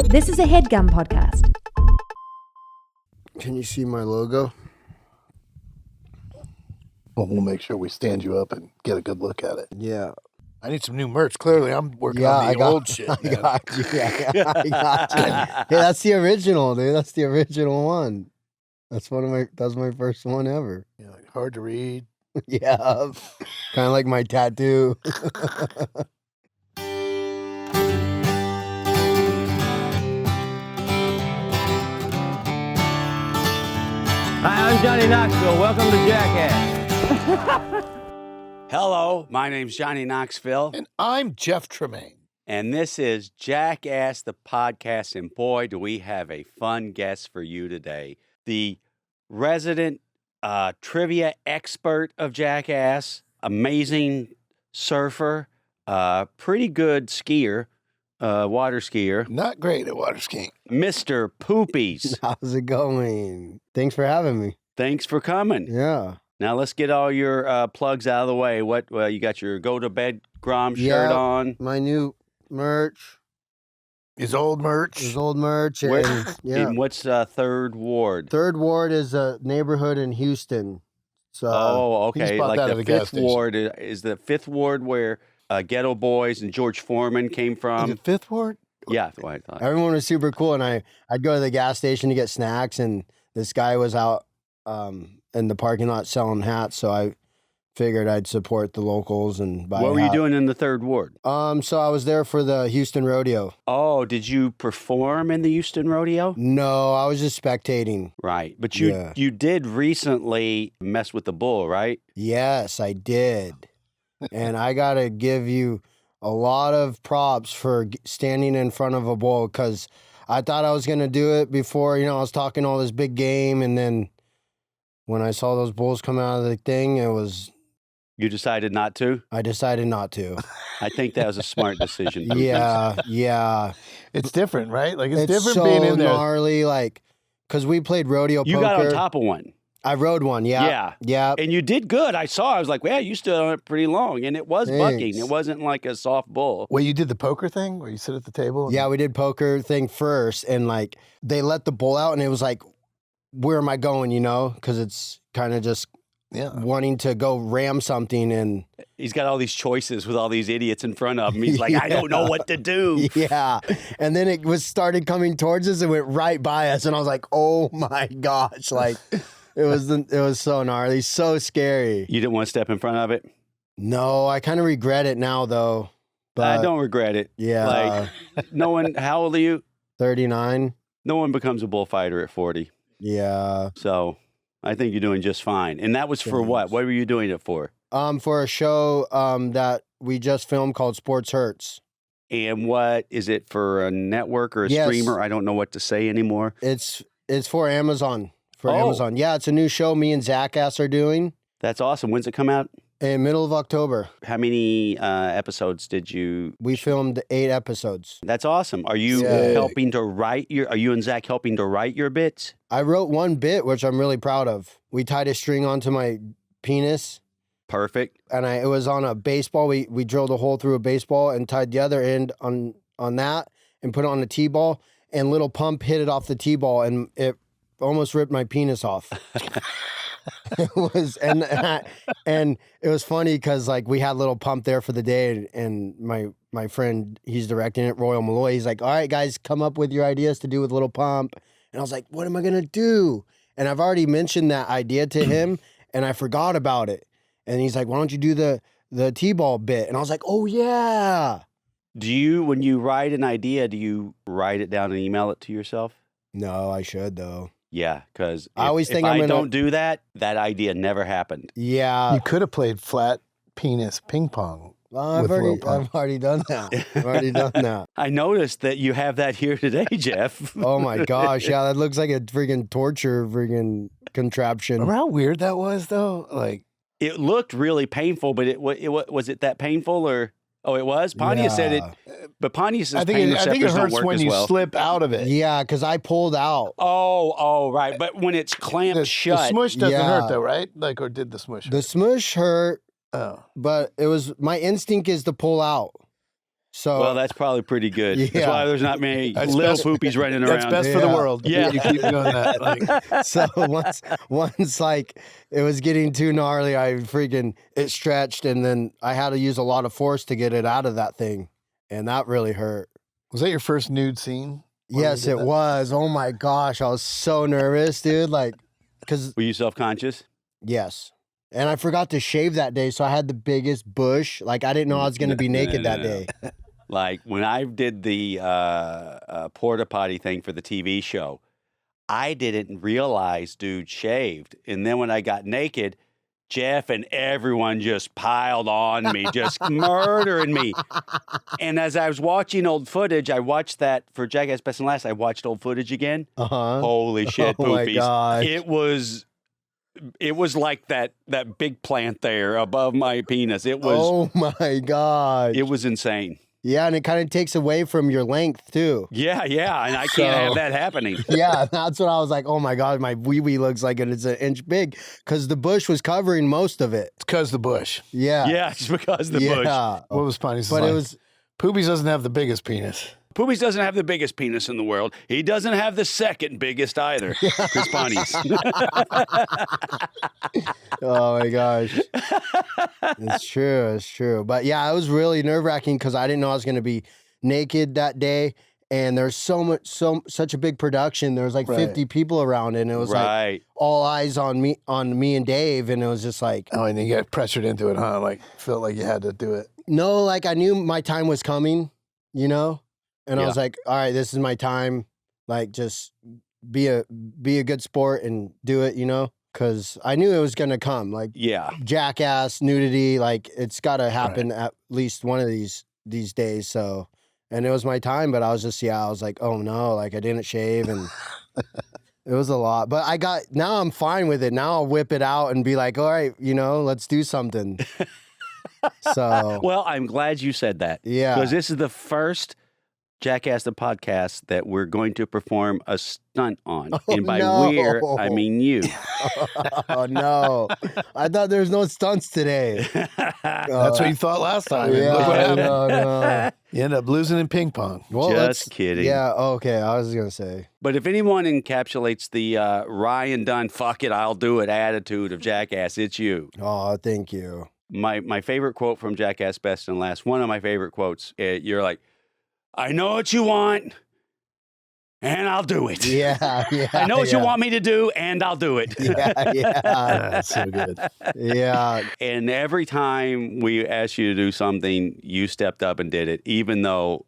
This is a HeadGum podcast. Can you see my logo? Well, we'll make sure we stand you up and get a good look at it. Yeah. I need some new merch. Clearly, I'm working on the old shit. I got you. Yeah, I got you. Yeah, that's the original, dude. That's the original one. That's my first one ever. Yeah, hard to read. Yeah. Kind of like my tattoo. Hi, I'm Johnny Knoxville. Welcome to Jackass. Hello, my name's Johnny Knoxville, And I'm Jeff Tremaine. and this is Jackass the podcast. And boy, do we have a fun guest for you today. The resident trivia expert of Jackass, amazing surfer, pretty good skier, water skier, Not great at water skiing. Mr. Poopies. How's it going? Thanks for having me. Thanks for coming. Yeah. Now let's get all your plugs out of the way. What you got your go to bed Grom shirt Yeah. on? My new merch. His old merch. His old merch. Where- And, yeah. In what's Third Ward? Third Ward is a neighborhood in Houston. So Oh, he just okay. bought Like that at the the gas Fifth station. Ward is the Fifth Ward where Ghetto Boys and George Foreman came Is from. it Fifth Ward? Yeah, that's what I thought. everyone was super cool, and I'd go to the gas station to get snacks, and this guy was out in the parking lot selling hats, so I figured I'd support the locals and buy What a were you hat. doing in the Third Ward? So I was there for the Houston Rodeo. Oh, did you perform in the Houston Rodeo? No, I was just spectating. Right, but Yeah. you did recently mess with the bull, right? Yes, I did. And I got to give you a lot of props for standing in front of a bull, because I thought I was going to do it before, I was talking all this big game. And then when I saw those bulls come out of the thing, You decided not to. I decided not to. I think that was a smart decision. Poopies. Yeah. It's different, right? Like, it's different so being in there. gnarly, because we played rodeo You poker. got on top of one. I rode one, yeah. And you did good. I saw. I was like, well, you stood on it pretty long, and it was bucking. Thanks. It wasn't like a soft bull. Well, you did the poker thing where you sit at the table? Yeah, we did poker thing first, and they let the bull out, and it was like, where am I going, Because it's kind of just Yeah. wanting to go ram something, and He's got all these choices with all these idiots in front of him. He's like, I don't know what to do. yeah. And then it started coming towards us and went right by us, and I was like, oh my gosh, it was so gnarly, so scary. You didn't want to step in front of it? No, I kind of regret it now though. But I don't regret it. Yeah, No one, how old are you? 39. No one becomes a bullfighter at 40. Yeah. So I think you're doing just fine. And that was for what? Thanks. What were you doing it for? For a show that we just filmed called Sports Hurts. And what is it for a network or a Yes. streamer? I don't know what to say anymore. It's for Amazon. Oh. Amazon. Yeah, it's a new show me and Jackass are doing That's awesome. When's it come out? in middle of October. How many episodes did you? We filmed 8 episodes. That's awesome. Are you Yeah. helping to write are you and Zach helping to write your bits? I wrote one bit, which I'm really proud of. We tied a string onto my penis, Perfect. and it was on a baseball. We drilled a hole through a baseball and tied the other end on that and put it on a T-ball, and Little Pump hit it off the T-ball, and it almost ripped my penis off. It was and it was funny because we had Little Pump there for the day, and my friend, he's directing it, Royal Malloy, he's like, all right guys, come up with your ideas to do with Little Pump. And I was like, what am I gonna do? And I've already mentioned that idea to him, and I forgot about it. And he's like, why don't you do the T-ball bit? And I was like, oh yeah. Do you, when you write an idea, do you write it down and email it to yourself? No, I should though. Yeah, because I always think if I'm I gonna- don't do that, that idea never happened. Yeah. You could have played flat penis ping pong. I've with Lil already Pump. done that. I've already done that. I noticed that you have that here today, Jeff. Oh my gosh, yeah, that looks like a freaking torture contraption. Remember how weird that was, though? Like, It looked really painful, but was it that painful or? Oh, it was. Pontius said it, but Pontius's I think pain it receptors don't hurts work when as you well. slip out of it. Yeah, because I pulled out. Oh, right. But when it's clamped The shut, smush doesn't Yeah. hurt, though, right? Or did the smush hurt? The smush hurt, Oh. but my instinct is to pull out. So Well, that's probably pretty good. That's Yeah. why there's not many That's little best- poopies running That's around. best for the Yeah. world. Yeah. You keep doing that. Like, so once like it was getting too gnarly, it stretched, and then I had to use a lot of force to get it out of that thing, and that really hurt. was that your first nude scene? When Yes, you did it that? was. Oh my gosh, I was so nervous, dude. Like, cause Were you self-conscious? yes, and I forgot to shave that day, so I had the biggest bush. Like, I didn't know I was gonna be naked that day. Like when I did the porta potty thing for the TV show, I didn't realize dude shaved. And then when I got naked, Jeff and everyone just piled on me, just murdering me. And as I was watching old footage, I watched that for Jackass Best and Last. I watched old footage again. Uh-huh. Holy shit, Oh my poopies. gosh. It was like that big plant there above my penis. It was Oh my gosh. it was insane. Yeah, and it kind of takes away from your length too. Yeah, and I can't have that happening. Yeah, that's what I was like. Oh my god, my wee wee looks like it's an inch big because the bush was covering most of it. It's because the bush. Yeah, Yeah, it's because the bush. yeah. What was Pontius' But line? it was Poopies doesn't have the biggest penis. Poopies doesn't have the biggest penis in the world. He doesn't have the second biggest either. Chris Pontius. oh my gosh, it's true. But yeah, it was really nerve wracking because I didn't know I was going to be naked that day, and there's such a big production. There was like Right. 50 people around, and it was like Right. all eyes on me and Dave, and it was just like Oh, and then you got pressured into it, huh? Like, felt like you had to do it. no, like I knew my time was coming, you know, and I Yeah. was like, all right, this is my time. Like, just be a good sport and do it, you know, because I knew it was gonna come. Like Yeah. jackass, nudity, like it's got to happen at least one of these days. So, and it was my time, but I was just I was like, oh no, like I didn't shave and. It was a lot, but now I'm fine with it. Now I'll whip it out and be like, all right, you know, let's do something. So, Well, I'm glad you said that. yeah. Because this is the first Jackass the podcast that we're going to perform a stunt on. And by we're, I no. mean you. Oh, no. I thought there was no stunts today. That's what you thought last time. and Yeah, Look what happened. no. You end up losing in ping pong. Well, Just let's- kidding. Yeah, okay. I was going to say. But if anyone encapsulates the Ryan Dunn, fuck it, I'll do it attitude of Jackass, it's you. Oh, thank you. My favorite quote from Jackass Best and Last, one of my favorite quotes, you're like, I know what you want, and I'll do it. Yeah, yeah. I know what yeah. you want me to do, and I'll do it. Yeah. That's so good. Yeah. And every time we asked you to do something, you stepped up and did it, even though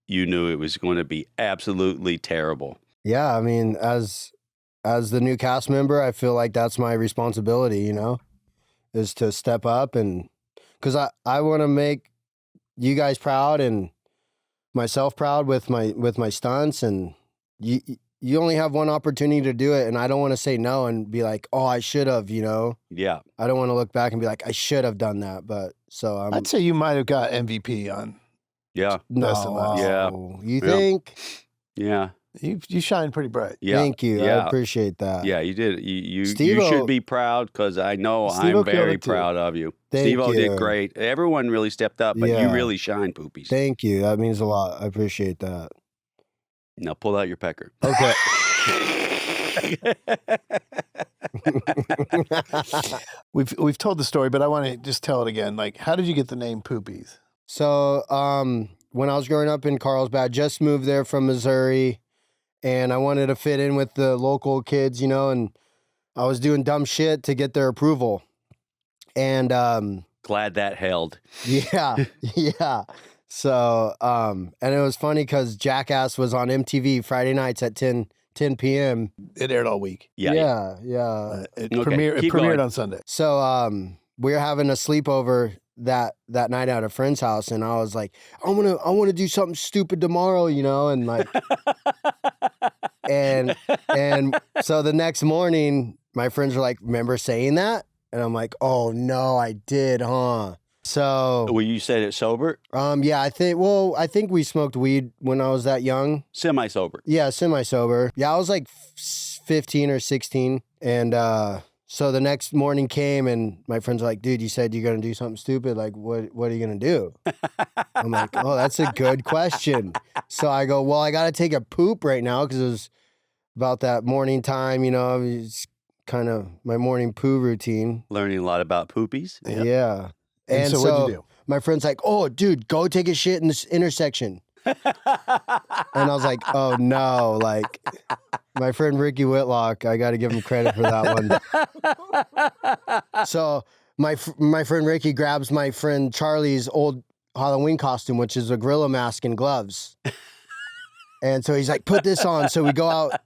you knew it was going to be absolutely terrible. Yeah. I mean, as the new cast member, I feel like that's my responsibility, you know, is to step up and because I want to make you guys proud and myself proud with my stunts, and you only have one opportunity to do it, and I don't want to say no and be like, oh, I should have, you know. Yeah. I don't want to look back and be like, I should have done that, but so I'm I'd say you might have got MVP on. Yeah. Best and last. Yeah. You Yeah. think? Yeah. You shine pretty bright. Yeah. Thank you. I Yeah. appreciate that. Yeah, you did. You Steve-O- should be proud because I know Steve-O I'm killed very it too. proud of you. Thank Steve-O did you. great. Everyone really stepped up, but you Yeah. really shine, Poopies. Thank you. That means a lot. I appreciate that. Now pull out your pecker. Okay. We've told the story, but I want to just tell it again. Like, how did you get the name Poopies? So, when I was growing up in Carlsbad, just moved there from Missouri, and I wanted to fit in with the local kids, you know, and I was doing dumb shit to get their approval. And Glad that held. yeah, yeah. So, and it was funny because Jackass was on MTV Friday nights at 10 p.m. It aired all week. Yeah. Yeah. It Okay, premiered keep going. on Sunday. So, we were having a sleepover that night at a friend's house, and I was like, I want to do something stupid tomorrow, you know, and like, and so the next morning, my friends were like, remember saying that? And I'm like, oh no, I did, huh? So, Well, you said it sober, yeah, I think we smoked weed when I was that young. semi-sober. Yeah, semi-sober. Yeah, I was like 15 or 16. And So the next morning came and my friends were like, dude, you said you're going to do something stupid. Like, what are you going to do? I'm like, oh, that's a good question. So I go, well, I got to take a poop right now because it was about that morning time, it's kind of my morning poo routine. Learning a lot about poopies. Yeah. And so what'd you do? My friend's like, oh, dude, go take a shit in this intersection. And I was like, oh, no. Like, my friend Ricky Whitlock, I got to give him credit for that one. So my friend Ricky grabs my friend Charlie's old Halloween costume, which is a gorilla mask and gloves. And so he's like, put this on. So we go out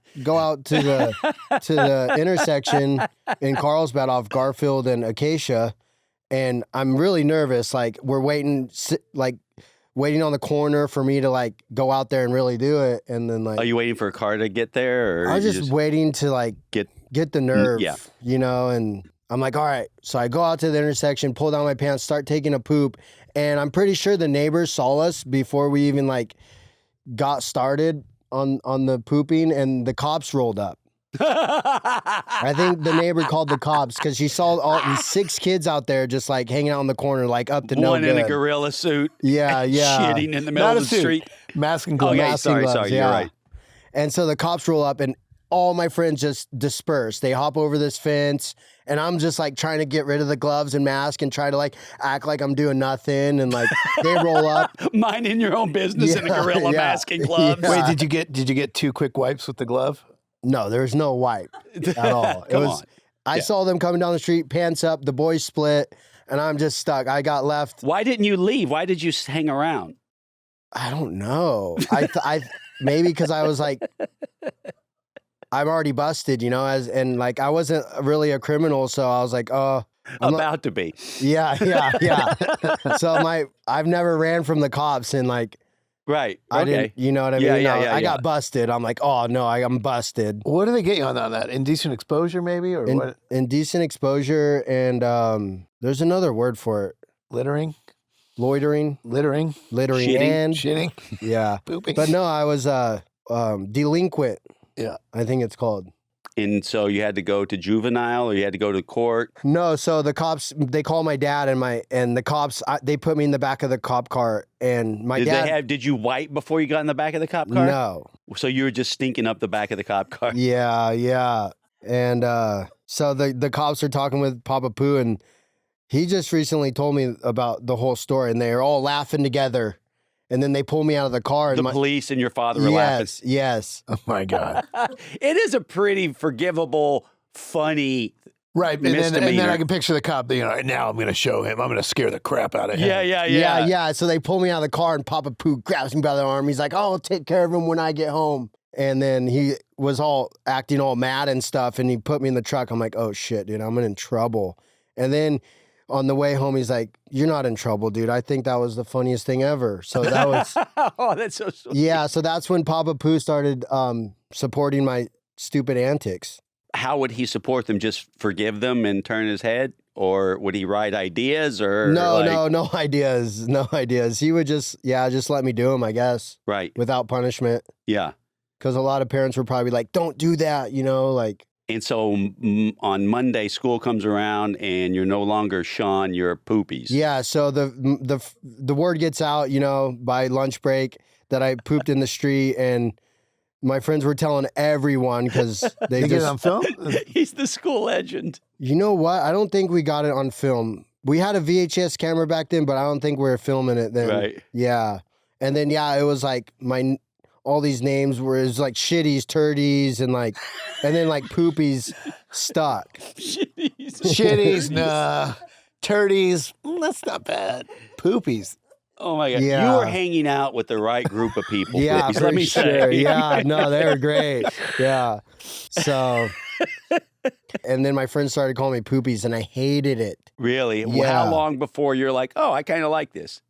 to the intersection in Carlsbad off Garfield and Acacia. And I'm really nervous. Like, we're waiting on the corner for me to like go out there and really do it. And then like, are you waiting for a car to get there? Or I was just waiting to like get the nerve, and I'm like, all right. So I go out to the intersection, pull down my pants, start taking a poop. And I'm pretty sure the neighbors saw us before we even like got started on the pooping, and the cops rolled up. I think the neighbor called the cops because she saw all these 6 kids out there just like hanging out in the corner, like up to no good. One in a gorilla suit. Yeah. Shitting in the middle of the street. Mask and gloves. Okay, Mask and gloves, sorry, you're right. And so the cops roll up and all my friends just disperse. They hop over this fence and I'm just like trying to get rid of the gloves and mask and try to like act like I'm doing nothing. And like they roll up. Minding your own business in a gorilla mask and gloves. Yeah. Wait, did you get 2 quick wipes with the glove? No, there was no wipe at all. I saw them coming down the street, pants up, the boys split, and I'm just stuck. I got left. Why didn't you leave? Why did you hang around? I don't know. I maybe because I was like, I'm already busted, and like I wasn't really a criminal, so I was like, oh, About to be. Yeah. So I've never ran from the cops, and like. Right. I okay. didn't, you know what I mean? Yeah, I got busted. I'm like, oh no, I'm busted. What do they get you on that? Indecent exposure, maybe, or what? Indecent exposure, and there's another word for it. Littering, Littering, Shitting. Yeah, pooping. But no, I was delinquent. Yeah, I think it's called. And so you had to go to juvenile, or you had to go to court? No, so the cops, they call my dad, and the cops, they put me in the back of the cop car, and my dad. Did you wipe before you got in the back of the cop car? No. So you were just stinking up the back of the cop car? Yeah. And so the cops are talking with Papa Pooh, and he just recently told me about the whole story, and they're all laughing together. And then they pull me out of the car. And the police and your father are laughing. Yes. Oh my God. It is a pretty forgivable, funny right. misdemeanor. And then I can picture the cop being like, now I'm going to show him. I'm going to scare the crap out of him. Yeah. So they pull me out of the car, and Papa Pooh grabs me by the arm. He's like, oh, I'll take care of him when I get home. And then he was all acting all mad and stuff, and he put me in the truck. I'm like, oh shit, dude, I'm in trouble. And then on the way home, he's like, you're not in trouble, dude. I think that was the funniest thing ever. So that was... Oh, that's so sweet. Yeah, so that's when Papa Pooh started supporting my stupid antics. How would he support them? Just forgive them and turn his head? Or would he write ideas? Or no ideas. No ideas. He would just let me do them, I guess. Right. Without punishment. Yeah. Because a lot of parents were probably like, don't do that, like... And so on Monday, school comes around, and you're no longer Sean, you're Poopies. Yeah, so the word gets out, by lunch break that I pooped in the street, and my friends were telling everyone because they get it on film? He's the school legend. You know what? I don't think we got it on film. We had a VHS camera back then, but I don't think we were filming it then. Right. Yeah. And then, it was like all these names were, it was like shitties, turdies, and then like poopies stuck. Shitties, nah. Turdies, that's not bad. Poopies. Oh my God. Yeah. You were hanging out with the right group of people. Yeah, Poopies, let me sure. say. Yeah, no, they were great. Yeah. So, and then my friends started calling me poopies, and I hated it. Really? Yeah. How long before you're like, oh, I kind of like this?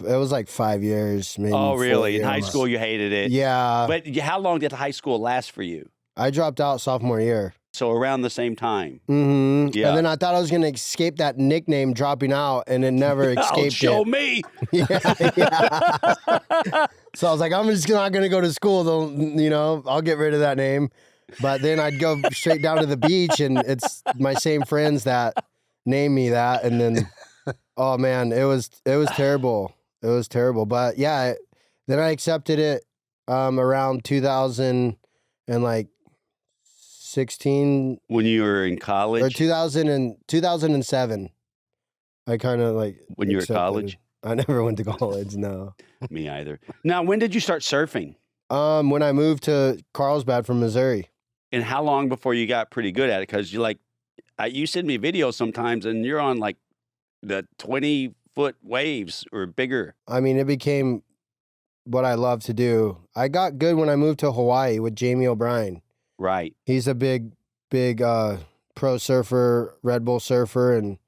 It was like 5 years, maybe. Oh, 4 really? years. In high school, you hated it? Yeah. But how long did high school last for you? I dropped out sophomore year. So around the same time. Mm-hmm. Yeah. And then I thought I was going to escape that nickname dropping out, and it never escaped Show it. me. So I was like, I'm just not going to go to school. I'll get rid of that name. But then I'd go straight down to the beach, and it's my same friends that named me that. And then, oh man, it was terrible. It was terrible. But yeah, then I accepted it around 2016 When you were in college? or 2007. I kind of like When you were at accepted. college? I never went to college. No. Me either. Now, when did you start surfing? When I moved to Carlsbad from Missouri. And how long before you got pretty good at it? Because you send me videos sometimes, and you're on like the 20-foot waves or bigger. I mean, it became what I love to do. I got good when I moved to Hawaii with Jamie O'Brien. Right. He's a big pro surfer, Red Bull surfer, and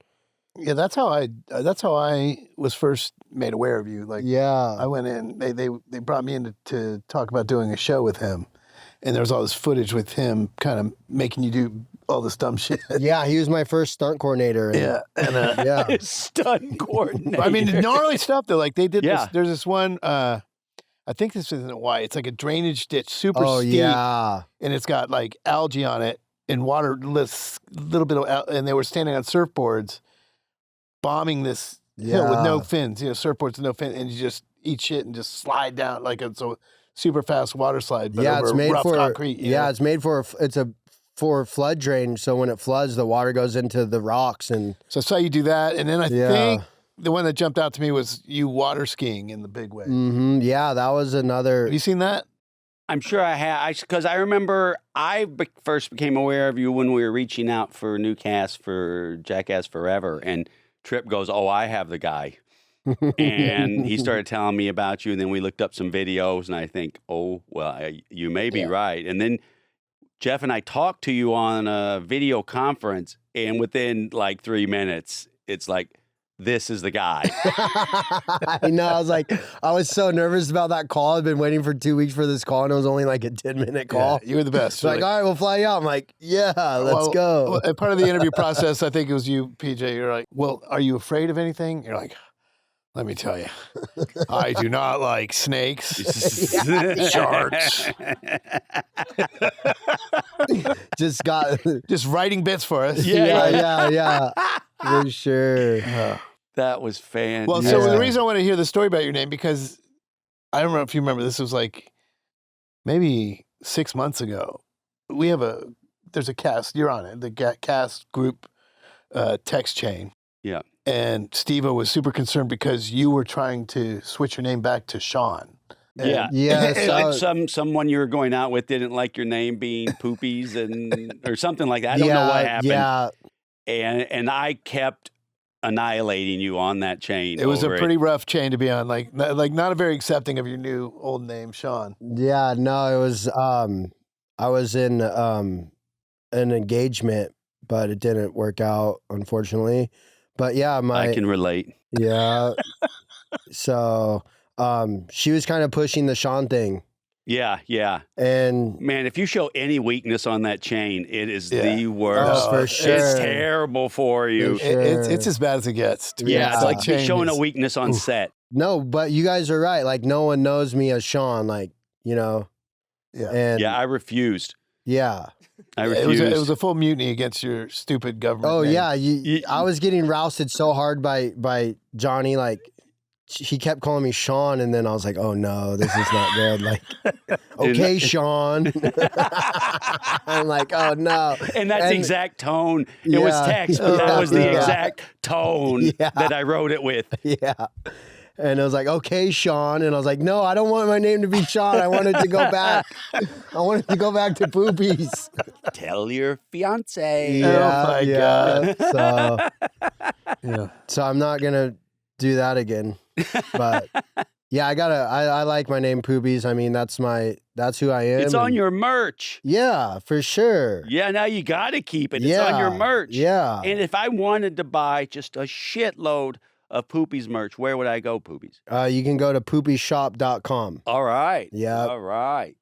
Yeah, that's how I was first made aware of you. Like, yeah, I went in. They brought me in to talk about doing a show with him, and there was all this footage with him, kind of making you do all this dumb shit. yeah. He was my first stunt coordinator. And, Yeah, and yeah. Stunt coordinator. I mean, gnarly stuff though. Like they did Yeah. this. There's this one. I think this is in Hawaii. It's like a drainage ditch, super Oh steep, yeah, and it's got like algae on it and water, little bit of, and they were standing on surfboards, bombing this hill with no Yeah. fins. Surfboards with no fins, and you just eat shit and just slide down like it's a super fast water slide. But yeah. over It's made rough for concrete. you know? it's made for for flood drain. So when it floods, the water goes into the rocks and So I saw you do that, and then I Yeah. think the one that jumped out to me was you water skiing in the big wave. yeah, that was another. Have you seen that? I'm sure I have. Because I remember first became aware of you when we were reaching out for a new cast for Jackass Forever. And Tripp goes, "Oh, I have the guy." And he started telling me about you. And then we looked up some videos. And I think, oh, well, you may be right. And then Jeff and I talked to you on a video conference. And within like 3 minutes, it's like, this is the guy. I know. I was so nervous about that call. I've been waiting for 2 weeks for this call, and it was only like a 10-minute call. Yeah, you were the best. It's like, all right, we'll fly you out. I'm like, yeah, let's Well, go. And part of the interview process, I think it was you, PJ. You're like, well, are you afraid of anything? You're like, let me tell you, I do not like snakes, sharks. Just got, Just writing bits for us. yeah, for sure. That was fantastic. Well, so Yeah. the reason I want to hear the story about your name, because I don't know if you remember, this was like maybe 6 months ago. There's a cast, you're on it, the cast group text chain. Yeah. And Steve-O was super concerned because you were trying to switch your name back to Sean. Yeah. Yeah, Like so- someone you were going out with didn't like your name being Poopies or something like that. I don't know what happened. Yeah, And I kept annihilating you on that chain. It was a over pretty rough chain to be on, like not a very accepting of your new old name, Sean. yeah. No, it was. I was in an engagement, but it didn't work out, unfortunately. But yeah, I can relate. yeah. So, she was kind of pushing the Sean thing, Yeah, yeah. and Man, if you show any weakness on that chain, it is Yeah. the worst. Oh, for It's sure. terrible for you. For sure. It's as bad as it gets. To be Yeah, honest. it's Yeah. like That chain showing a is- weakness on set. no, but you guys are right. Like, no one knows me as Sean. Like, Yeah. and Yeah, I refused. yeah. I It refused. was a full mutiny against your stupid government. Oh name. yeah, You- I was getting rousted so hard by Johnny. Like, he kept calling me Sean, and then I was like, oh no, this is not good. Like, okay, Sean. I'm like, oh no. And that's the And- exact tone. It was Yeah. text, but that was the Yeah. exact tone Yeah. that I wrote it with. Yeah. And I was like, okay, Sean. And I was like, no, I don't want my name to be Sean. I wanted to go back. I wanted to go back to Poopies. Tell your fiance. Yeah, my yeah. Yeah. So I'm not gonna do that again. But yeah, I like my name Poopies. I mean, that's who I am. It's on and- your merch. Yeah, for sure. Yeah, now you got to keep it. It's on your Yeah, merch. Yeah. And if I wanted to buy just a shitload of Poopies merch, where would I go, Poopies? You can go to poopieshop.com. All right. Yeah. All right.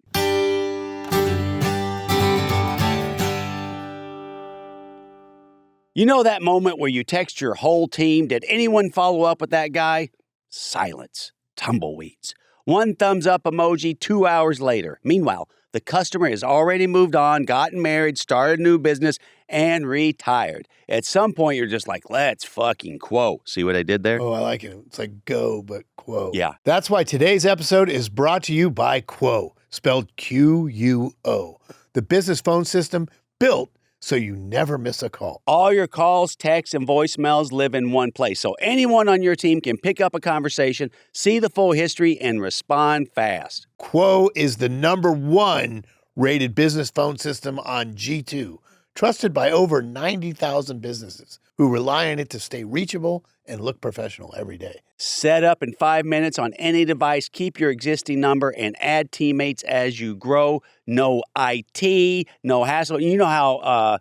You know that moment where you text your whole team, did anyone follow up with that guy? Silence. Tumbleweeds. One thumbs up emoji 2 hours later. Meanwhile, the customer has already moved on, gotten married, started a new business, and retired. At some point, you're just like, let's fucking quote. See what I did there? Oh, I like it. It's like go, but Quo. Yeah. That's why today's episode is brought to you by Quo, spelled Q-U-O, the business phone system built so you never miss a call. All your calls, texts, and voicemails live in one place, so anyone on your team can pick up a conversation, see the full history, and respond fast. Quo is the #1 rated business phone system on G2, trusted by over 90,000 businesses who rely on it to stay reachable and look professional every day. Set up in 5 minutes on any device, keep your existing number, and add teammates as you grow. No IT, no hassle. You know how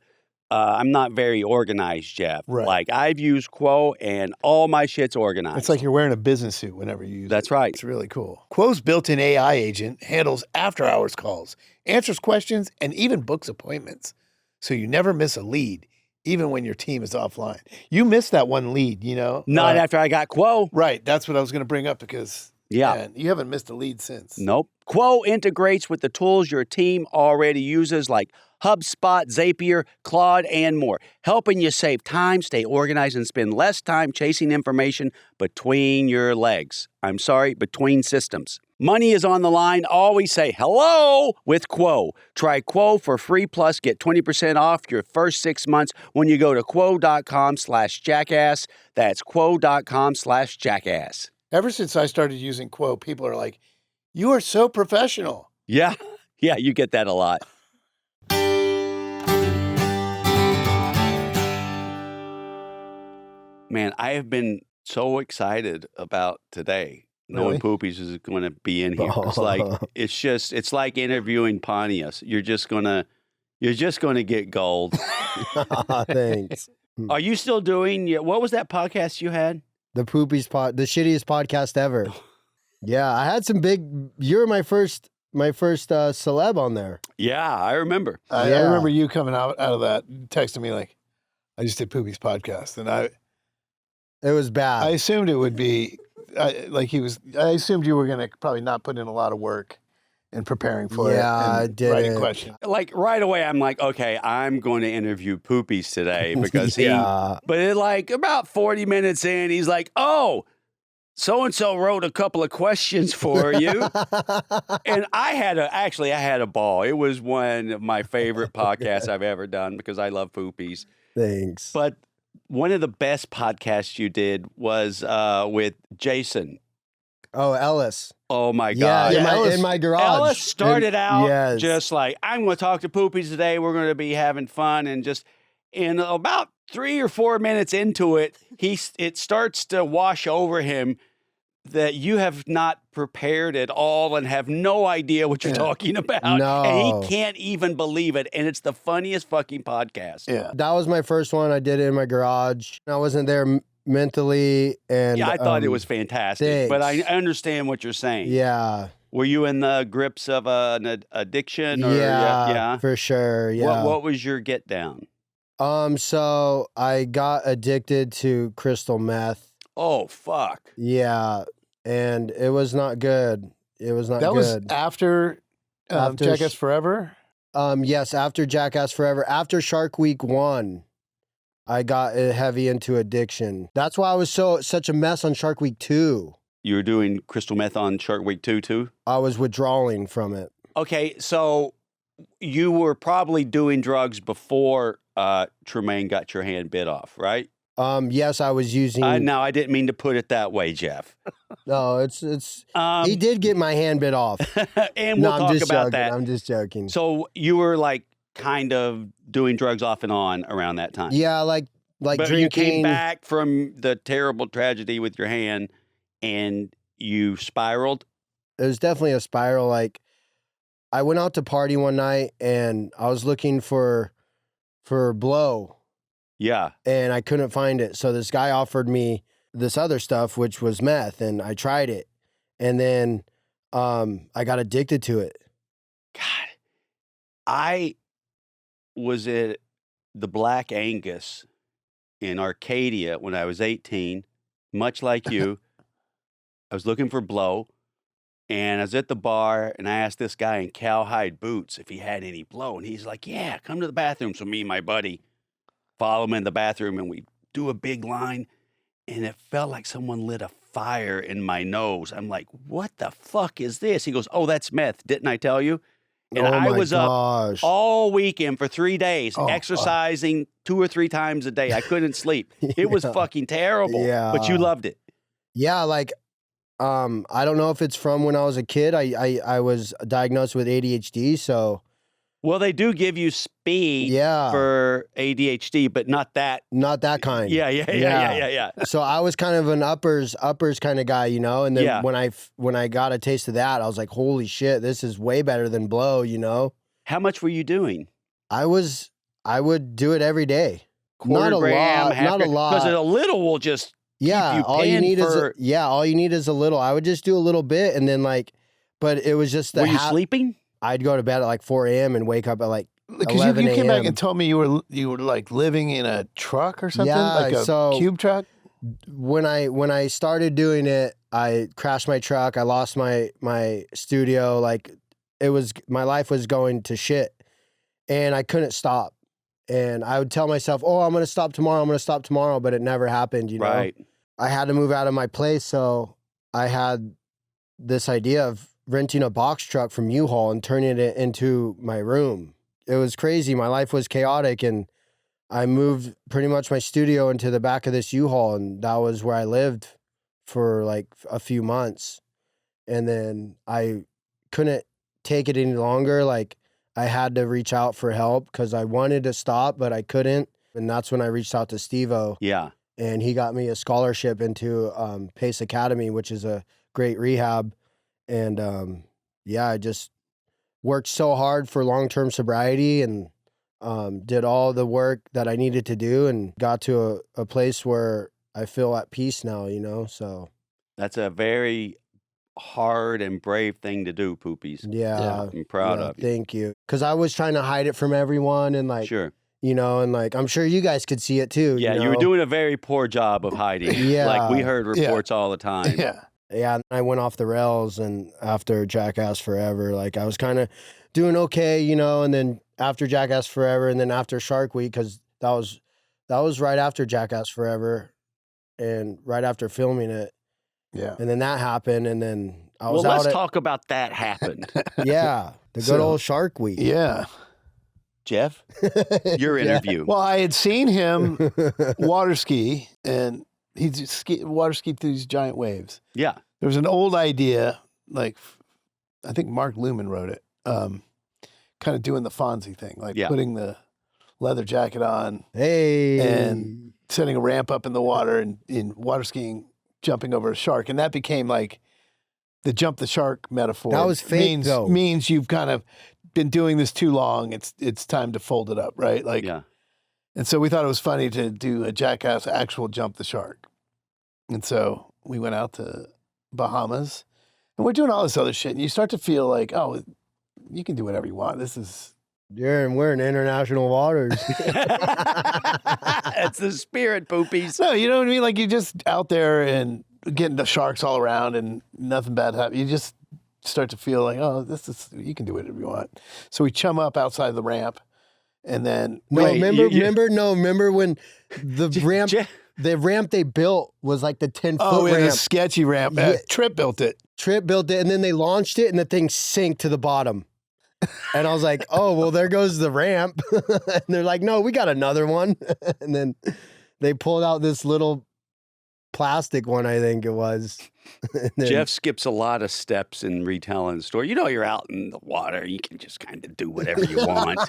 I'm not very organized, Jeff. Right. Like, I've used Quo, and all my shit's organized. It's like you're wearing a business suit whenever you use it. That's right. It's really cool. Quo's built-in AI agent handles after-hours calls, answers questions, and even books appointments. So you never miss a lead, even when your team is offline. You missed that one lead, you know? Not after I got Quo. Right. That's what I was going to bring up because man, you haven't missed a lead since. Nope. Quo integrates with the tools your team already uses like HubSpot, Zapier, Claude, and more, helping you save time, stay organized, and spend less time chasing information between your legs. Between systems. Money is on the line. Always say hello with Quo. Try Quo for free, plus get 20% off your first 6 months when you go to quo.com/jackass. That's quo.com/jackass. Ever since I started using Quo, people are like, you are so professional. Yeah, you get that a lot. Man, I have been so excited about today. Knowing Poopies is going to be in here. It's like interviewing Pontius. You're just gonna get gold. Thanks. Are you still doing? What was that podcast you had? The Poopies the shittiest podcast ever. Yeah, I had some big. You were my first celeb on there. Yeah, I remember. I remember you coming out of that, texting me like, I just did Poopies podcast, and it was bad. I assumed it would be. I assumed you were going to probably not put in a lot of work in preparing for it. Yeah, I did. Writing questions. Like right away, I'm like, okay, I'm going to interview Poopies today because but about 40 minutes in, he's like, oh, so-and-so wrote a couple of questions for you. And I had a ball. It was one of my favorite podcasts I've ever done because I love Poopies. Thanks. But one of the best podcasts you did was with Jason. Oh, Ellis. Oh, my God. Yeah, in my garage. Ellis started out just like, I'm going to talk to Poopies today. We're going to be having fun. And just in about 3 or 4 minutes into it, it starts to wash over him that you have not prepared at all and have no idea what you're talking about. No. And he can't even believe it. And it's the funniest fucking podcast. Yeah. That was my first one. I did it in my garage. I wasn't there mentally. And Yeah, I thought it was fantastic. thanks. But I understand what you're saying. Yeah. Were you in the grips of an addiction? Or, Yeah, for sure. Yeah. What was your get down? So I got addicted to crystal meth. Oh, fuck. Yeah. And it was not good. It was not That good. was after Jackass Forever? Yes, after Jackass Forever. After Shark Week 1, I got heavy into addiction. That's why I was such a mess on Shark Week 2. You were doing crystal meth on Shark Week 2, too? I was withdrawing from it. Okay, so you were probably doing drugs before Tremaine got your hand bit off, right? Yes, I was using. No, I didn't mean to put it that way, Jeff. No, it's. He did get my hand bit off, and we'll talk about joking. that. I'm just joking. So you were like kind of doing drugs off and on around that time. Yeah, like but drinking. You came back from the terrible tragedy with your hand, and you spiraled. It was definitely a spiral. Like, I went out to party one night, and I was looking for blow. Yeah. And I couldn't find it. So this guy offered me this other stuff, which was meth, and I tried it. And then I got addicted to it. God, I was at the Black Angus in Arcadia when I was 18, much like you. I was looking for blow. And I was at the bar, and I asked this guy in cowhide boots if he had any blow. And he's like, yeah, come to the bathroom. So me and my buddy follow him in the bathroom, and we do a big line. And it felt like someone lit a fire in my nose. I'm like, what the fuck is this? He goes, oh, that's meth. Didn't I tell you? And Oh I my was gosh. up all weekend for 3 days, Oh, exercising 2 or 3 times a day. I couldn't sleep. It was Yeah. fucking terrible. Yeah. But you loved it. Yeah, like I don't know if it's from when I was a kid. I was diagnosed with ADHD, so Well, they do give you speed yeah, for ADHD, but not that. not that kind. Yeah. So I was kind of an uppers kind of guy, you know. And then Yeah. when I got a taste of that, I was like, holy shit, this is way better than blow, you know. How much were you doing? I would do it every day. Quarter Not a gram, lot, half not a gram? lot. Because a little will just Yeah, you all you paying need for- all you need is a little. I would just do a little bit, and then but it was just the were you sleeping? I'd go to bed at like 4 a.m. and wake up at like Because 11 you came back a.m.. and told me you were like living in a truck or something, Yeah, like a so- cube truck. when I started doing it, I crashed my truck. I lost my studio. Like my life was going to shit, and I couldn't stop. And I would tell myself, "Oh, I'm gonna stop tomorrow. I'm gonna stop tomorrow," but it never happened. You know, Right. I had to move out of my place, so I had this idea of renting a box truck from U-Haul and turning it into my room. It was crazy. My life was chaotic, and I moved pretty much my studio into the back of this U-Haul, and that was where I lived for like a few months. And then I couldn't take it any longer. Like I had to reach out for help because I wanted to stop, but I couldn't. And that's when I reached out to Steve-O, Yeah. and he got me a scholarship into Pace Academy, which is a great rehab. And yeah, I just worked so hard for long-term sobriety and did all the work that I needed to do and got to a place where I feel at peace now, you know? So That's a very hard and brave thing to do, Poopies. yeah. I'm proud yeah, of you. Thank you. Because I was trying to hide it from everyone and like, Sure. you know, and like, I'm sure you guys could see it too. Yeah, you were know? doing a very poor job of hiding. Yeah. Like we heard Yeah. reports all the time. Yeah. Yeah, I went off the rails, and after Jackass Forever, like I was kind of doing okay, you know, and then after Jackass Forever, and then after Shark Week, because that was right after Jackass Forever, and right after filming it, Yeah. and then that happened, and then I was Well, out let's at talk about that happened. yeah, the good So- old Shark Week. Yeah. Jeff, your interview. Well, I had seen him water ski, and he water skied through these giant waves. Yeah. There was an old idea, like I think Mark Luman wrote it, kind of doing the Fonzie thing, like Yeah. putting the leather jacket on, Hey, And- setting a ramp up in the water, and in water skiing, jumping over a shark, and that became like the jump the shark metaphor. That was fake, though. Means you've kind of been doing this too long. It's time to fold it up, right? Like, Yeah. and so we thought it was funny to do a Jackass actual jump the shark, and so we went out to Bahamas, and we're doing all this other shit, and you start to feel like, oh, you can do whatever you want. This is we're in international waters. That's the spirit, Poopies. no, you know what I mean. Like you're just out there and getting the sharks all around, and nothing bad happens. You just start to feel like, oh, you can do whatever you want. So we chum up outside the ramp, and then No, Wait, remember when the ramp. Jeff, The ramp they built was like the 10-foot oh, yeah, the ramp. sketchy ramp. Yeah. Trip built it. Trip built it, and then they launched it, and the thing sank to the bottom. And I was like, oh, well, there goes the ramp. And they're like, no, we got another one. And then they pulled out this little plastic one, I think it was. And then- Jeff skips a lot of steps in retelling the story. You know, you're out in the water. You can just kind of do whatever you want.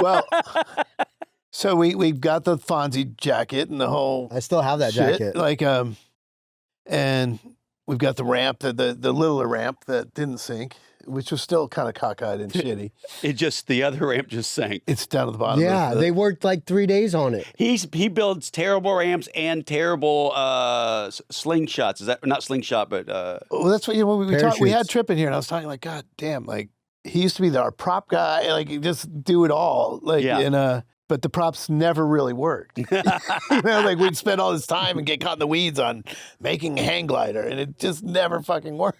Well, so we've got the Fonzie jacket and the whole I still have that shit. jacket. Like, and we've got the ramp, the littler ramp that didn't sink, which was still kind of cockeyed and shitty. The other ramp just sank. It's down at the bottom. Yeah, of the, they worked like 3 days on it. He builds terrible ramps and terrible slingshots. Is that not slingshot, but well, that's what we talked. We had Parachutes. Tripp in here, and I was talking like, God damn, like he used to be our prop guy, like he just do it all, like Yeah. and but the props never really worked. You know, like we'd spend all this time and get caught in the weeds on making a hang glider, and it just never fucking worked.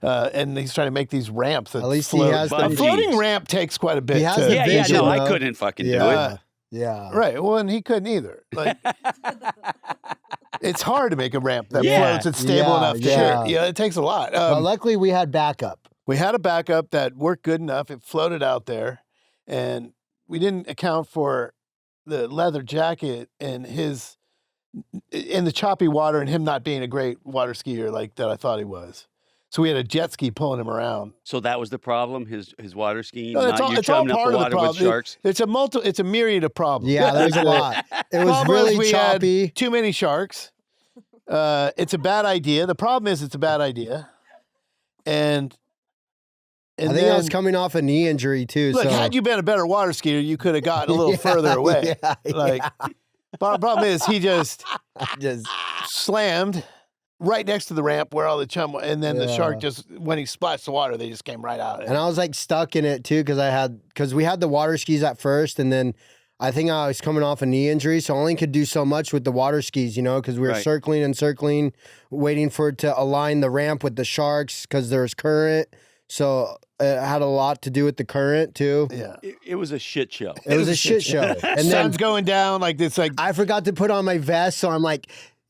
and he's trying to make these ramps that At least float. he has the a floating Bungee. ramp takes quite a bit. He has to, the Yeah, vision, no, I though. couldn't fucking do Yeah. it. Yeah. Right. Well, and he couldn't either. Like, it's hard to make a ramp that Yeah. floats and stable Yeah, enough to yeah. Yeah, it takes a lot. But luckily, we had backup. We had a backup that worked good enough. It floated out there, and we didn't account for the leather jacket and his in the choppy water and him not being a great water skier like that I thought he was. So we had a jet ski pulling him around. So that was the problem, his water skiing? No, Not you it's all chumming up part the of the water with problem. sharks? It's a myriad of problems. Yeah, there's a lot. It was Problem really we choppy. had too many sharks. It's a bad idea. The problem is it's a bad idea. And I think I was coming off a knee injury too. look, so. had you been a better water skier, you could have gotten a little further away. Yeah, Like, problem is he just just slammed right next to the ramp where all the chum, and then the shark Yeah. just, when he splashed the water, they just came right out. and I was like stuck in it too because we had the water skis at first, and then I think I was coming off a knee injury, so I only could do so much with the water skis, because we were Right. circling and circling, waiting for it to align the ramp with the sharks because there's current. So it had a lot to do with the current too. Yeah. It was a shit show. It was a shit show. And then Sun's going down like this, like I forgot to put on my vest, so I'm like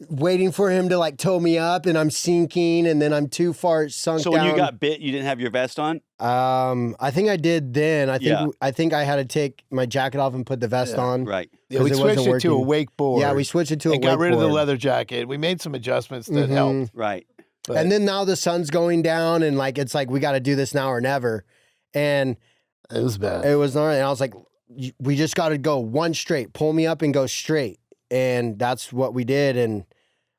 waiting for him to like tow me up, and I'm sinking, and then I'm too far sunk So down. when you got bit, you didn't have your vest on? I think I did then. Yeah. I think I had to take my jacket off and put the vest on. Right. yeah, we 'cause it wasn't switched it to a working. wakeboard. Yeah, we switched it to a and got rid of the wakeboard. leather jacket. We made some adjustments that Mhm. helped. Right. But And then now the sun's going down, and like it's like we got to do this now or never. And it was bad. it was not. And I was like, we just got to go one straight. Pull me up and go straight. And that's what we did. And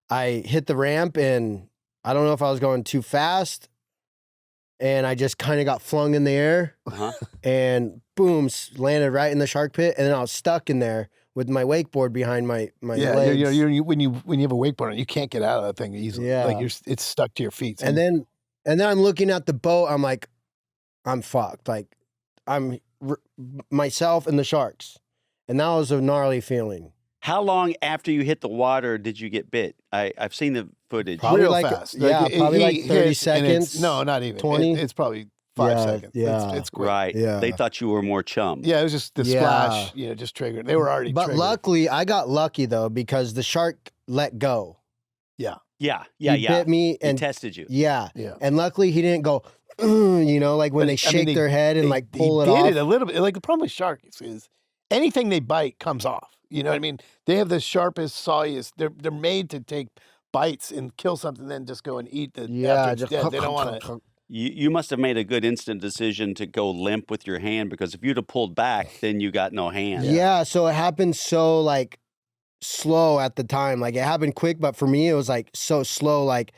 I hit the ramp, and I don't know if I was going too fast, and I just kind of got flung in the air, Uh-huh. and boom, landed right in the shark pit, and then I was stuck in there with my wakeboard behind my yeah, legs. when you have a wakeboard on, you can't get out of that thing easily. Yeah. Like it's stuck to your feet. And then I'm looking at the boat. I'm like, I'm fucked. Like I'm myself and the sharks, and that was a gnarly feeling. How long after you hit the water did you get bit? I've seen the footage. Probably real like- fast. yeah, probably like 30 hit, and it's- seconds, No, not even 20. It's probably 5 Yeah, seconds. yeah. It's quick. Right. Yeah. They thought you were more chum. Yeah, it was just the Yeah. splash. Just triggered. They were already. But triggered. luckily, I got lucky though because the shark let go. Yeah. He bit me He and tested you. yeah, Yeah. and luckily he didn't go. Like when But, they I mean, shake they- their head and They- like pull he it off. did it a little bit. Like the problem with sharks is anything they bite comes off. You know what I mean? They have the sharpest, sawiest. They're made to take bites and kill something, then just go and eat the Yeah, after it's just dead. They don't want to. You must have made a good instant decision to go limp with your hand, because if you'd have pulled back, then you got no hand. Yeah, so it happened so like slow at the time. Like it happened quick, but for me it was like so slow. Like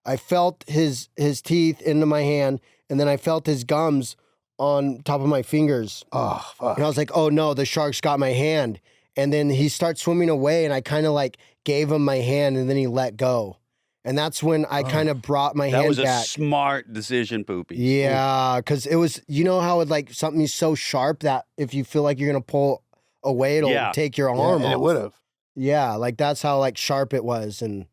I felt his teeth into my hand, and then I felt his gums on top of my fingers. Oh fuck! And I was like, oh no, the shark's got my hand. And then he starts swimming away, and I kind of like gave him my hand, and then he let go. And that's when I kind of brought my That hand was a back. smart decision, Poopy. Yeah, because it was, how it like something's so sharp that if you feel like you're gonna pull away, it'll Yeah. take your Yeah, arm and off. it would have. Yeah, like that's how like sharp it was, and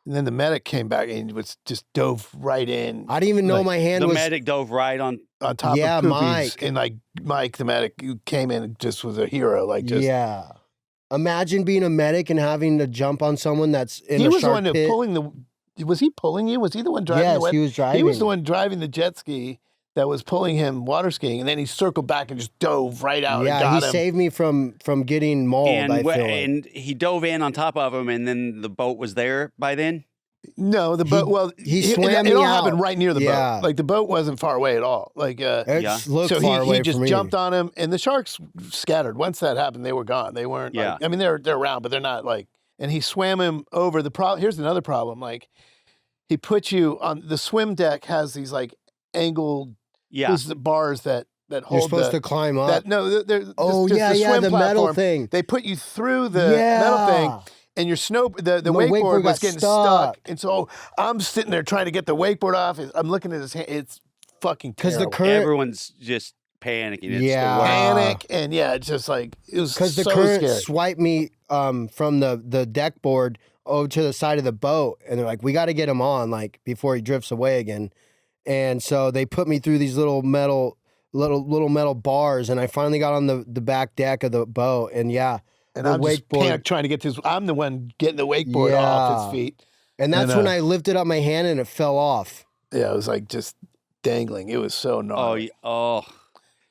And then the medic came back and was just dove right in I didn't even know Like, my hand The was. medic dove right on. on top Yeah, of Poopies. Mike. And like Mike, the medic, who came in and just was a hero. Like just Yeah, imagine being a medic and having to jump on someone that's in he a was the shark one that pit. pulling the. Was he pulling you? Was he the one driving Yes, the wet? he was driving. He was the one driving the jet ski that was pulling him water skiing, and then he circled back and just dove right out and Yeah, got he him. saved me from getting mauled. I And, feel like. and he dove in on top of him, and then the boat was there by then. No, the boat. Well, he it- swam it all me out. happened right near the Yeah. boat. Like the boat wasn't far away at all. Like It Yeah. looked so far away he just from me. jumped on him, and the sharks scattered. Once that happened, they were gone. They weren't. Yeah. Like, I mean, they're around, but they're not like. And he swam him over the. Here's another problem. Like, he put you on the swim deck. Has these like angled Yeah. these bars that hold You're supposed the, to climb up. that no. They're oh just yeah, the yeah, swim the metal platform. thing. They put you through the metal thing. And your the My wakeboard wakeboard was got getting stuck. And so I'm sitting there trying to get the wakeboard off. I'm looking at his hand. It's fucking 'Cause the terrible. current- Everyone's just panicking. It's Yeah. the worst. Panic. And yeah, it's just like, it was Because the so current scary. swiped me from the deck board over to the side of the boat, and they're like, "We got to get him on, like before he drifts away again." And so they put me through these little metal bars, and I finally got on the back deck of the boat. And yeah, And the I'm just wakeboard. trying to get this. I'm the one getting the wakeboard off his feet. And that's when I lifted up my hand and it fell off. Yeah, it was like just dangling. It was so gnarly. Oh.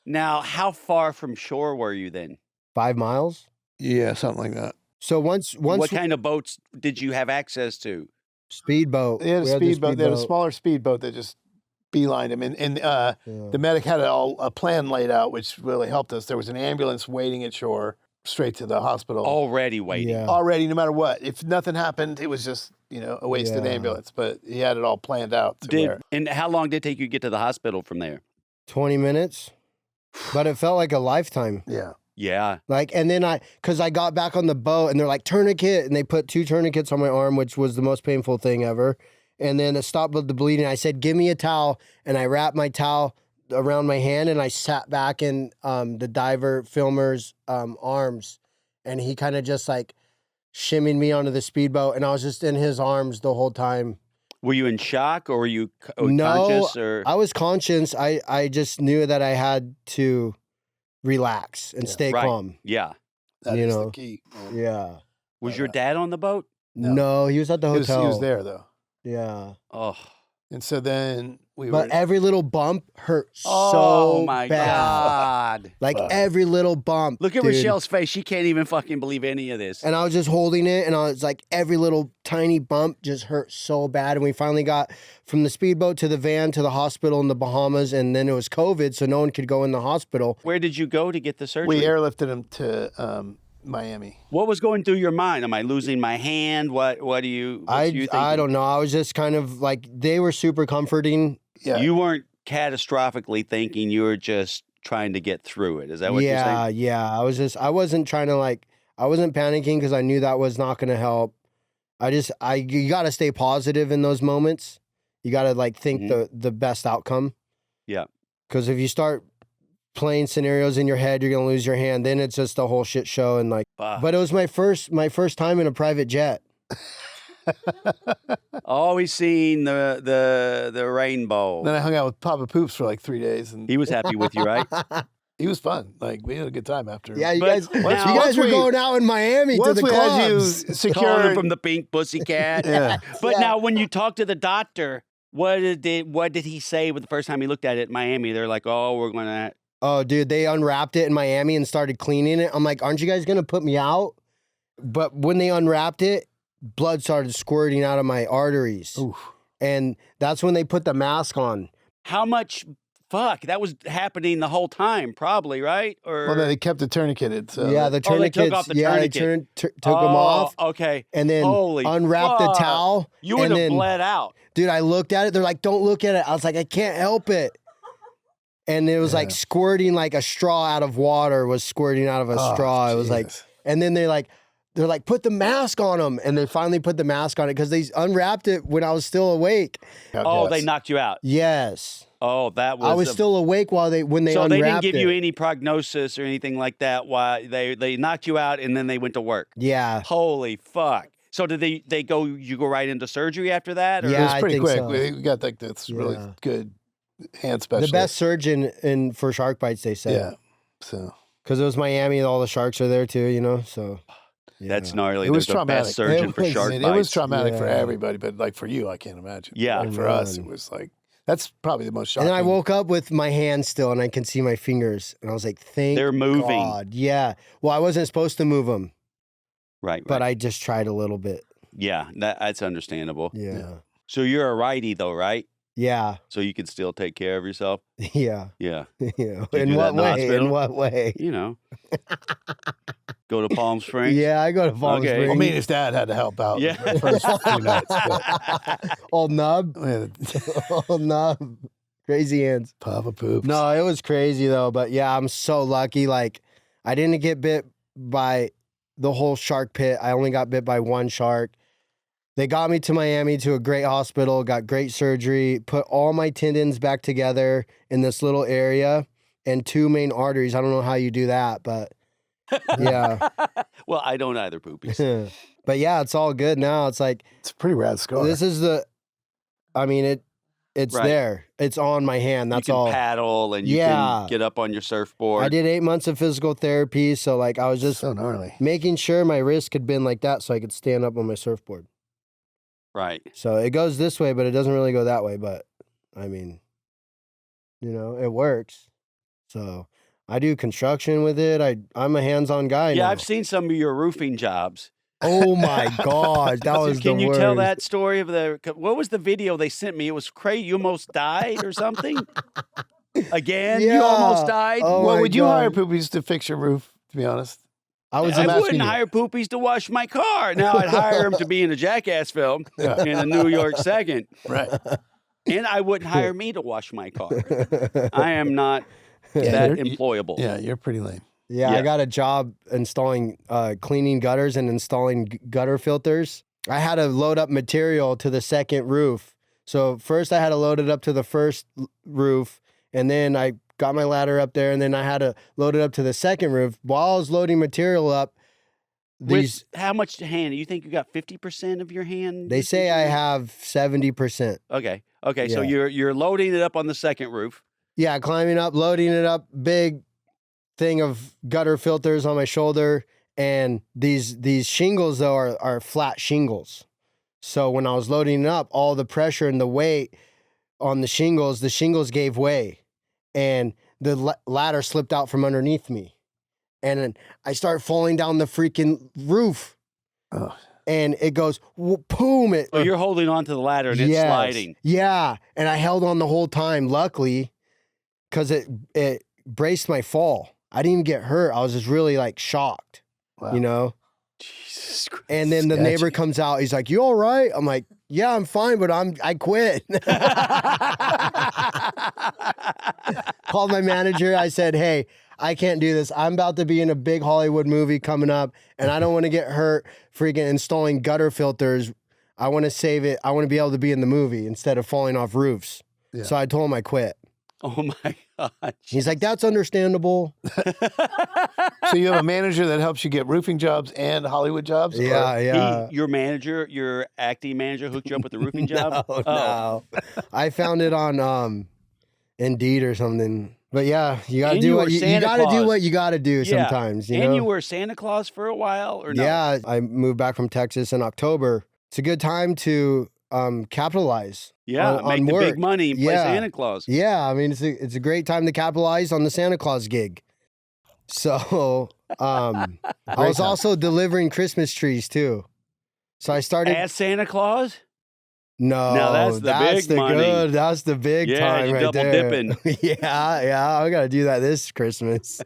Now, how far from shore were you then? 5 miles. Yeah, something like that. So once What kind of boats did you have access to? speedboat. They had a We the speedboat. They had a smaller speedboat that just beelined him. And the medic had a plan laid out, which really helped us. There was an ambulance waiting at shore straight to the hospital. Already waiting. Yeah. Already, no matter what. If nothing happened, it was just, a wasted ambulance. But he had it all planned out. And how long did it take you to get to the hospital from there? 20 minutes. But it felt like a lifetime. Yeah. Yeah. And then because I got back on the boat and they're like, tourniquet. And they put 2 tourniquets on my arm, which was the most painful thing ever. And then it stopped with the bleeding. I said, give me a towel. And I wrapped my towel around my hand and I sat back in the diver filmer's arms. And he kind of just like shimmied me onto the speedboat. And I was just in his arms the whole time. Were you in shock or were you No, conscious? Or? I was conscious. I just knew that I had to relax and stay calm. Yeah. That is the key. Yeah. Was your dad on the boat? No, he was at the hotel. He was there, though. Yeah. Oh. And so then But every little bump hurt Oh so my bad. God. Like every little bump. Look at dude. Rochelle's face. She can't even fucking believe any of this. And I was just holding it, and I was like, every little tiny bump just hurt so bad. And we finally got from the speedboat to the van to the hospital in the Bahamas, and then it was COVID, so no one could go in the hospital. Where did you go to get the surgery? we airlifted him to Miami. What was going through your mind? Am I losing my hand? What do you thinking? I don't know. I was just kind of like, they were super comforting. Yeah. You weren't catastrophically thinking, you were just trying to get through it. Is that what you're saying? Yeah. I wasn't trying to I wasn't panicking because I knew that was not going to help. You got to stay positive in those moments. You got to think the best outcome. Yeah. Because if you start playing scenarios in your head, you're going to lose your hand. Then it's just a whole shit show. And but it was my first time in a private jet. Always seeing the rainbow. Then I hung out with Papa Poops for 3 days, and He was happy with you, right? he was fun. We had a good time after. Yeah, you But guys were going out in Miami to once the we had you clubs. Calling secured him from the Pink Pussycat. Yeah. But now, when you talk to the doctor, what did he say with the first time he looked at it in Miami? They're like, "Oh, we're gonna." Oh, dude, they unwrapped it in Miami and started cleaning it. I'm like, aren't you guys going to put me out? But when they unwrapped it, blood started squirting out of my arteries. Oof. And that's when they put the mask on. How much? Fuck, that was happening the whole time, probably, right? Or Well, they kept it tourniqueted. So Yeah, the Oh, they tourniquets. took off the yeah, tourniquet. they took them off Okay, and then Holy unwrapped the fuck. towel. You would and have then, bled out. Dude, I looked at it. They're like, don't look at it. I was like, I can't help it. And it was squirting like a straw out of water was squirting out of a straw. It was Jesus. and then they're like, put the mask on them. And they finally put the mask on it because they unwrapped it when I was still awake. Oh, they knocked you out. Yes. Oh, that was. I was still awake when they So unwrapped they didn't give it. you any prognosis or anything like that. Why they knocked you out and then they went to work. Yeah. Holy fuck! So did they go? You go right into surgery after that? Or? Yeah. It was I pretty think quick. so. We got this really Yeah. good hand specialist. The best surgeon for shark bites, they said. Yeah. So Because it was Miami and all the sharks are there too, so. That's yeah. gnarly. It was There's a best traumatic. surgeon It for was- shark it bites. was traumatic for Yeah. everybody, but for you, I can't imagine. Yeah. Like, for us, it Man. was that's probably the most shocking. And then I woke up with my hand still and I can see my fingers. And I was like, thank They're moving. God. Yeah. Well, I wasn't supposed to move them, Right. but I just tried a little bit. Yeah, that's understandable. Yeah. So you're a righty though, right? Yeah. So you can still take care of yourself. Yeah. Yeah. Yeah. you In do that what in the way? hospital? In what way? You know. Go to Palm Springs. Yeah, I go to Palm Okay. Springs. Well, me and his dad had to help out Yeah. the first few nights. But, Old nub. man, Old nub. Crazy hands. Papa Poops. No, it was crazy though. But yeah, I'm so lucky. I didn't get bit by the whole shark pit. I only got bit by one shark. They got me to Miami to a great hospital, got great surgery, put all my tendons back together in this little area and 2 main arteries. I don't know how you do that, but yeah. Well, I don't either, poopies. But yeah, it's all good now. It's like, It's a pretty rad scar. this is it's Right. there. It's on my hand. That's you can all. paddle and you Yeah. can get up on your surfboard. I did 8 months of physical therapy, so like I was just So gnarly. making sure my wrist could bend like that so I could stand up on my surfboard. Right. So it goes this way, but it doesn't really go that way. But I mean, it works. So I do construction with it. I'm a hands-on guy Yeah, now. I've seen some of your roofing jobs. Oh my God, that was Can the you worst. tell that story of what was the video they sent me? It was crazy. You almost died or something? Again? You almost Yeah. died? Oh Well, my would you hire God. poopies to fix your roof, to be honest? I was I I'm asking wouldn't you. hire poopies to wash my car. Now I'd hire him to be in a Jackass film Yeah. in a New York second. Right. And I wouldn't hire me to wash my car. I am not Yeah, that you're- employable. Yeah, you're pretty lame. Yeah, Yeah. I got a job installing, cleaning gutters and installing gutter filters. I had to load up material to the second roof. So first I had to load it up to the first roof, and then I got my ladder up there, and then I had to load it up to the second roof. While I was loading material up, these With how much hand? You think you got 50% of your hand? they say I have 70%. Okay. Okay. So Yeah. you're loading it up on the second roof. Yeah, climbing up, loading it up, big thing of gutter filters on my shoulder, and these shingles though are flat shingles. So when I was loading it up, all the pressure and the weight on the shingles gave way, and the ladder slipped out from underneath me, and then I start falling down the freaking roof, Oh. and it goes boom. So you're holding on to the ladder and it's Yes. sliding. Yeah, and I held on the whole time, luckily, because it braced my fall. I didn't even get hurt. I was just really like shocked, Wow. Jesus Christ. And then the neighbor Sketchy. comes out. He's like, "You all right?" I'm like, "Yeah, I'm fine, but I quit." Called my manager. I said, "Hey, I can't do this. I'm about to be in a big Hollywood movie coming up, and I don't want to get hurt freaking installing gutter filters. I want to save it. I want to be able to be in the movie instead of falling off roofs." Yeah. So I told him I quit. Oh my God. He's like, "That's understandable." So you have a manager that helps you get roofing jobs and Hollywood jobs? or- Yeah, yeah. Your manager, your acting manager hooked you up with the roofing job? No, Oh. no. I found it on Indeed or something. But yeah, you gotta And do you what were you Santa gotta do Claus. what you gotta do Yeah. sometimes. You And know? you were Santa Claus for a while or no? Yeah, I moved back from Texas in October. It's a good time to capitalize. Yeah, on make the work. big money and play Yeah. Santa Claus. Yeah, I mean it's a great time to capitalize on the Santa Claus gig. So I was time. also delivering Christmas trees too. So I started. As Santa Claus? No, Now that's the big the money. good. That's the big Yeah, time you right double there. dipping. yeah. I gotta do that this Christmas.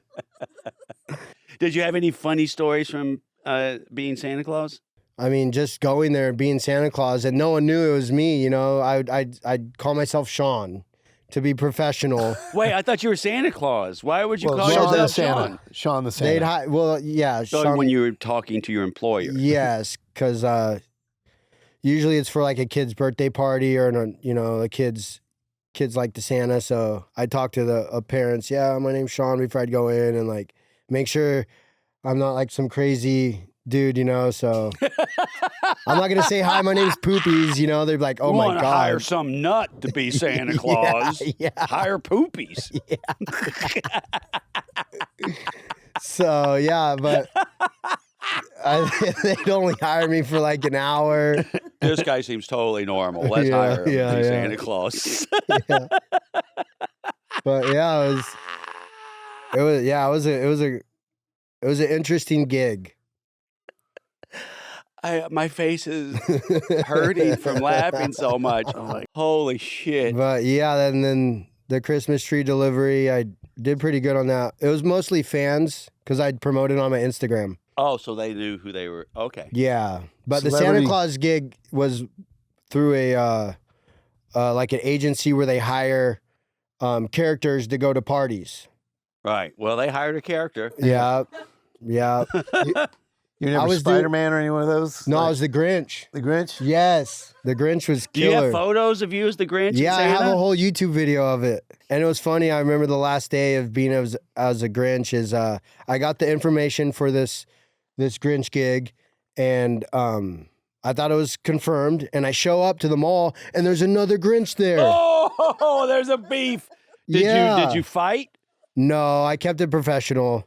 Did you have any funny stories from being Santa Claus? I mean, just going there and being Santa Claus, and no one knew it was me. You know, I'd call myself Sean to be professional. Wait, I thought you were Santa Claus. Why would you Well, call Sean the yourself Santa. Sean? Sean the They'd Santa. well, yeah, So Sean. when you were talking to your employer. Yes, because usually it's for like a kid's birthday party or a kids like the Santa. So I talk to the parents. Yeah, my name's Sean. Before I'd go in and like make sure I'm not like some crazy dude. So I'm not gonna say hi. My name's Poopies. They're like, oh You my wanna god. hire some nut to be Santa Claus. Yeah. Hire poopies. So yeah, but they'd only hire me for like an hour. This guy seems totally normal. Let's Yeah, hire him yeah, to be yeah. Santa Claus. Yeah. But yeah, it was an interesting gig. My face is hurting from laughing so much. Holy shit. But yeah, and then the Christmas tree delivery, I did pretty good on that. It was mostly fans because I'd promoted on my Instagram. Oh, so they knew who they were. Okay. Yeah, but the Celebrity- Santa Claus gig was through a like an agency where they hire characters to go to parties. Right. Well, they hired a character. Yeah, yeah. You're I never was doing- Spider-Man or any one of those? No, I Like was the Grinch. the Grinch? Yes, the Grinch was Do you killer. have photos of you as the Grinch? and Yeah, I have Santa? a whole YouTube video of it. And it was funny. I remember the last day of being as a Grinch is I got the information for this Grinch gig, and I thought it was confirmed, and I show up to the mall, and there's another Grinch there. Oh, there's a beef. Did you fight? No, I kept it professional.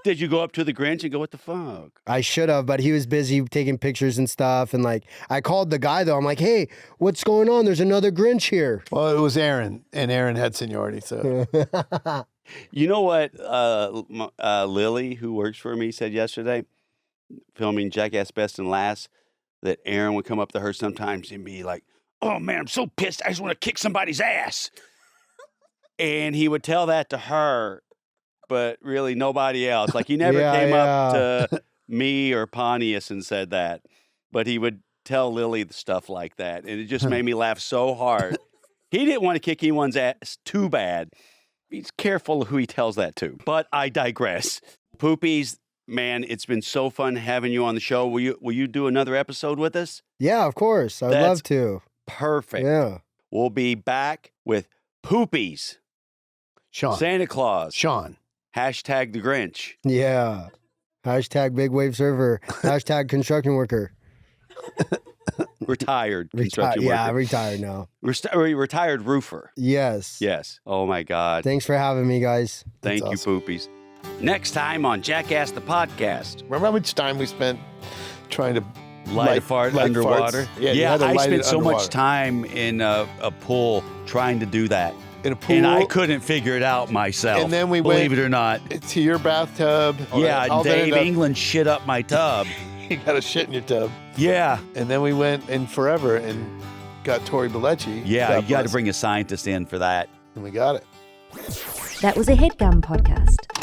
Did you go up to the Grinch and go, what the fuck? I should have, but he was busy taking pictures and stuff. And like, I called the guy though. I'm like, hey, what's going on? There's another Grinch here. Well, it was Aaron, and Aaron had seniority, so. You know what Lily, who works for me, said yesterday, filming Jackass Best and Last, that Aaron would come up to her sometimes and be like, oh man, I'm so pissed. I just want to kick somebody's ass. And he would tell that to her, but really nobody else. Like he never came up to me or Pontius and said that, but he would tell Lily the stuff like that. And it just made me laugh so hard. He didn't want to kick anyone's ass too bad. He's careful who he tells that to, but I digress. Poopies, man, it's been so fun having you on the show. Will you do another episode with us? Yeah, of course. I'd love to. Perfect. Yeah. We'll be back with Poopies. Sean. Santa Claus. Sean. Hashtag the Grinch. Yeah. Hashtag big wave server. Hashtag construction worker. Retired construction worker. Yeah, I'm retired now. Retired roofer. Yes. Yes. Oh my God. Thanks for having me, guys. Thank you, awesome. Poopies. Next time on Jackass the Podcast. Remember how much time we spent trying to Light a fart underwater. Farts? Yeah, you had to I light spent it so underwater. much time in a pool trying to do that. In a pool. And I couldn't figure it out myself. And then we believe went it or not. to your bathtub. Yeah, All that Dave ended up- England shit up my tub. You got a shit in your tub. Yeah. And then we went in forever and got Tori Bellecci. Yeah, God you got to bless. bring a scientist in for that. And we got it. That was a headgum podcast.